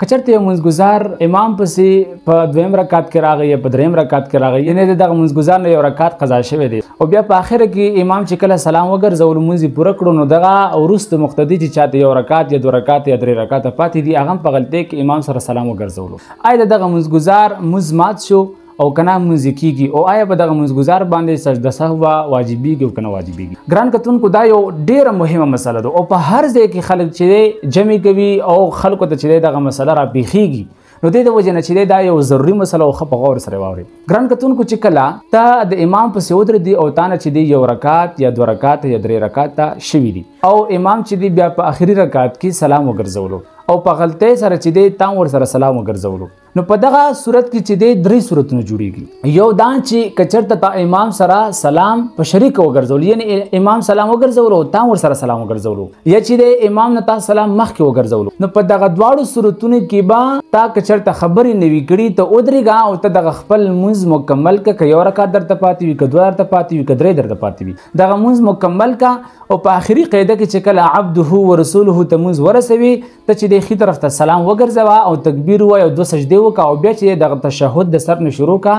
کچرته یو منځګزار امام پسې په دویم رکعت کې راغی یا په دریم رکعت کې راغی، یعنې دغه منځګزار نه یو رکعت قضا شوی دی او بیا په آخره کې امام چې کله سلام وګرځول لمونځ یې پوره کړو، نو دغه وروسته مقتدي چې چاته یو رکعت یا 2 رکعت یا 3 رکعته پاتې دي هغه هم په غلطۍ کې امام سره سلام وګرځولو. آیا د دغه منځګزار مونځ مات شو او کنه مونځ کیږي او آیا په دغه منځګزار باندې سجده سهو واجبېږي او کنه واجبېږي؟ ګران کتونکو دا یو ډیره مهمه مسله ده او په هر ځای کې خلک چې جمع کوي او خلکو ته چې دغه مسله را پیښیږي، نو د وجه نه چې دا یو ضروري مسله او په غور سره واوري. ګران کتونکو چې کله ته د امام پسې ودرېدي او تا نه چې دی یو رکعت یا 2 رکعت یا 3 رکعت شوي دي او امام چې دی بیا په آخري رکعت کې سلام وګرځولو او په غلطۍ سره چې دی تا ور سره سلام وګرځولو، نو په دغه صورت کې چې دی 3 صورتونه جوړیږي. یو دا چې کچرته تا امام سره سلام په شریک وګرځول، یعنی امام سلام وګرځولو او تا ور سره سلام وګرځولو، یا چې دی امام نه تا سلام مخکې وګرځولو، نو په دغه دواړو صورتونو کې به تا کچرته خبرې نوي کړي ته ودرېږه او ته دغه خپل مونځ مکمل که یو رکعت درته پاتې وي، که 2 درته پاتې وي، که 3 درته پاتې وي، دغه مونځ مکمل کا او په آخري قاعده کې چې کله عبده ورسوله ته مونځ ورسوي ته چې دی ښي طرف ته سلام وګرځوه او تکبیر ووایه او 2 سجدې وکړه او بیا چې دغه تشهد د سر نه شروع کا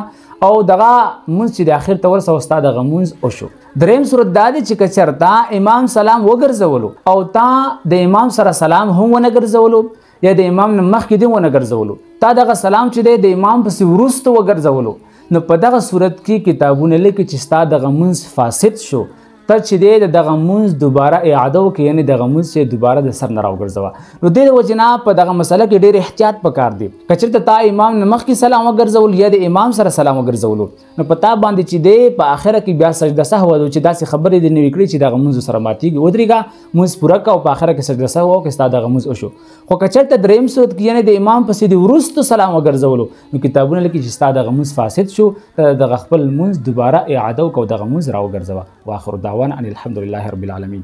او دغه مونځ چې د آخر ته ورسوه ستا دغه مونځ وشو. دریم صورت دا دی چې که چېرته امام سلام وګرځولو او تا د امام سره سلام هم ونه ګرځولو یا د امام نه مخکې دی ونه ګرځولو، تا دغه سلام چې دی د امام پسې وروسته وګرځولو، نو په دغه صورت کې کتابونه لیکي چې ستا دغه مونځ فاسد شو، ته چې دی دغه مونځ دوباره اعاده وکړي، یعنې دغه مونځ چې دوباره د سر نه راوګرځوه. نو دې د وجې نه په دغه مسله کې ډېر احتیاط پکار دی. که چېرته تا امام نه مخکې سلام وګرځول یا د امام سره سلام وګرځولو، نو په تا باندې چې دی په آخره کې بیا سجده سهو چې داسې خبرې دې نوي کړي چې دغه مونځ سره ماتېږي، ودرېږه مونځ پوره کړه او په آخره کې سجده سهو وکړه ستا دغه مونځ وشو. خو که چېرته دریم صورت کې یعنې د امام پسې د وروستو سلام وګرځولو، نو کتابونه لیکي چې ستا دغه مونځ فاسد شو، ته دغه خپل مونځ دوباره اعاده وکړه او دغه مونځ راوګرځوه. واخر دعوانا ان الحمد لله رب العالمين.